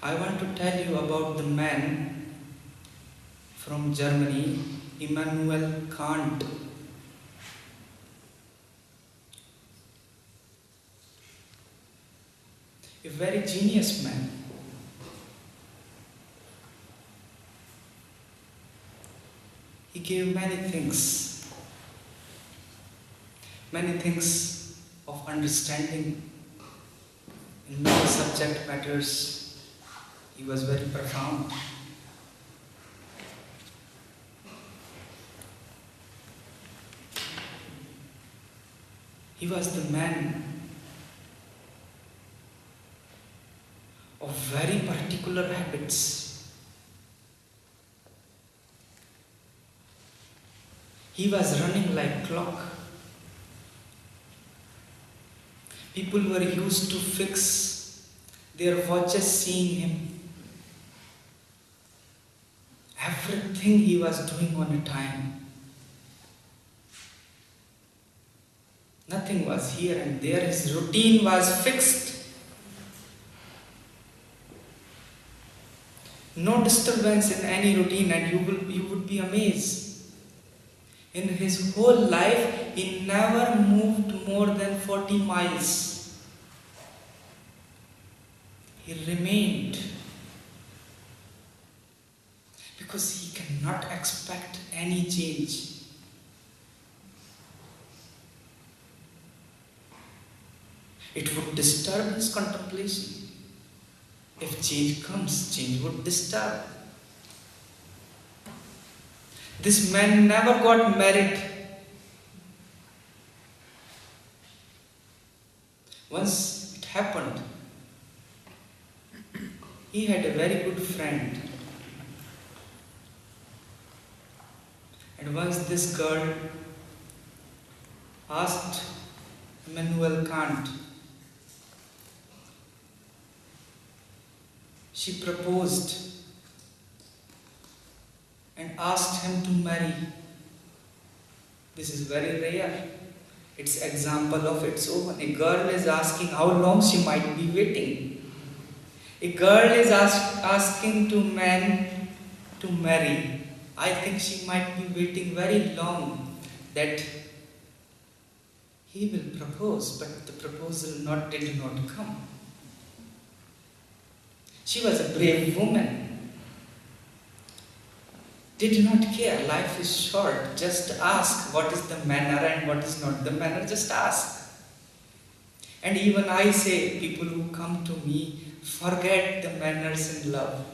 I want to tell you about the man from Germany, Immanuel Kant. A very genius man. He gave many things of understanding in many subject matters. He was very profound. He was the man of very particular habits. He was running like clock. People were used to fix their watches seeing him. Everything he was doing on a time. Nothing was here and there. His routine was fixed. No disturbance in any routine, and you would be amazed. In his whole life, he never moved more than 40 miles. He remained because he cannot expect any change. It would disturb his contemplation. If change comes, change would disturb. This man never got married. Once it happened, he had a very good friend. And once this girl asked Immanuel Kant, she proposed and asked him to marry. This is very rare. It's example of its own. A girl is asking how long she might be waiting. A girl is asking to man to marry. I think she might be waiting very long that he will propose, but the proposal did not come. She was a brave woman. Did not care. Life is short. Just ask what is the manner and what is not the manner. Just ask. And even I say, people who come to me, forget the manners in love.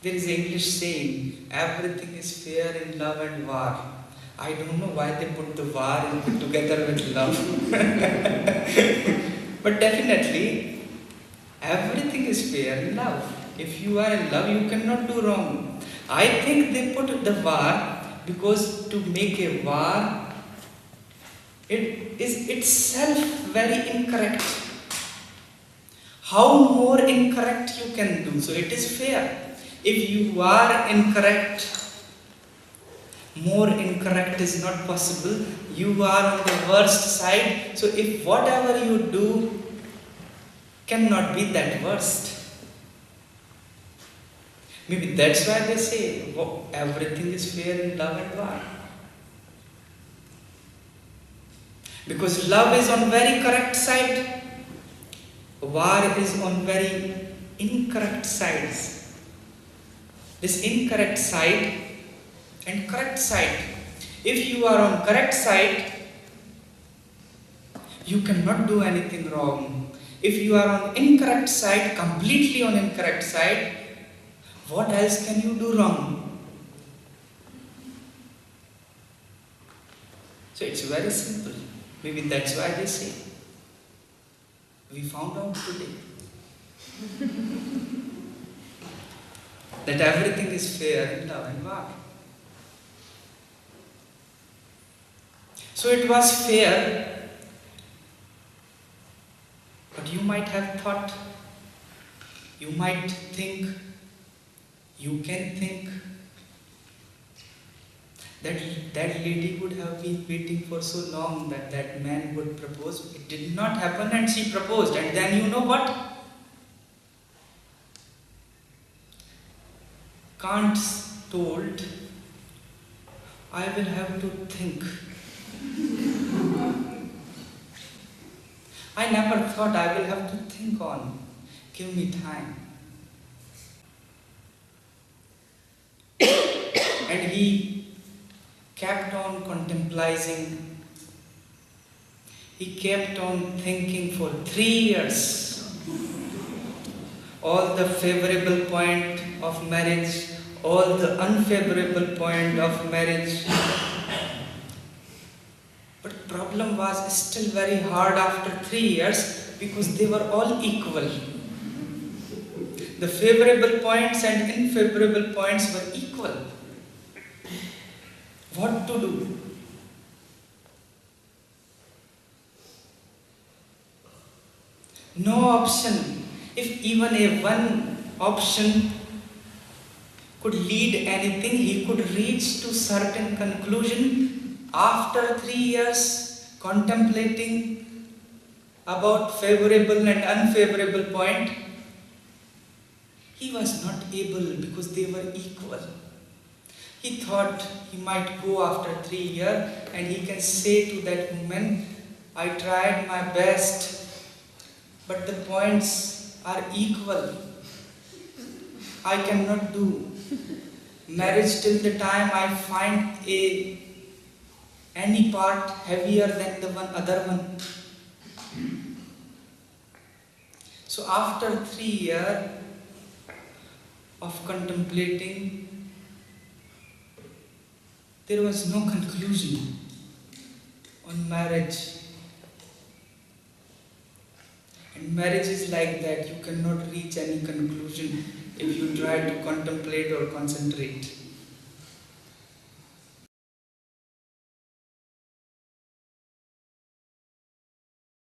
There is an English saying, everything is fair in love and war. I don't know why they put the war together with love. But definitely, everything is fair in love. If you are in love, you cannot do wrong. I think they put the war because to make a war, it is itself very incorrect. How more incorrect you can do? So it is fair. If you are incorrect, more incorrect is not possible. You are on the worst side. So if whatever you do cannot be that worst. Maybe that's why they say everything is fair in love and war. Because love is on very correct side, war is on very incorrect sides. This incorrect side and correct side. If you are on correct side, you cannot do anything wrong. If you are on incorrect side, completely on incorrect side, what else can you do wrong? So it's very simple. Maybe that's why they say. We found out today that everything is fair in love and war. So it was fair, but you might have thought, you might think, you can think that lady would have been waiting for so long that that man would propose. It did not happen and she proposed. And then you know what? Kant told, I will have to think. I never thought I will have to think on. Give me time. And he kept on contemplating. He kept on thinking for 3 years. All the favorable point of marriage, all the unfavorable point of marriage. But problem was still very hard after 3 years because they were all equal. The favorable points and unfavorable points were equal. What to do? No option. If even a one option could lead anything, he could reach to certain conclusion after 3 years contemplating about favorable and unfavorable point. He was not able because they were equal. He thought he might go after 3 years and he can say to that woman, I tried my best, but the points are equal. I cannot do marriage till the time I find any part heavier than the other one. So after 3 years of contemplating, there was no conclusion on marriage. And marriage is like that. You cannot reach any conclusion if you try to contemplate or concentrate.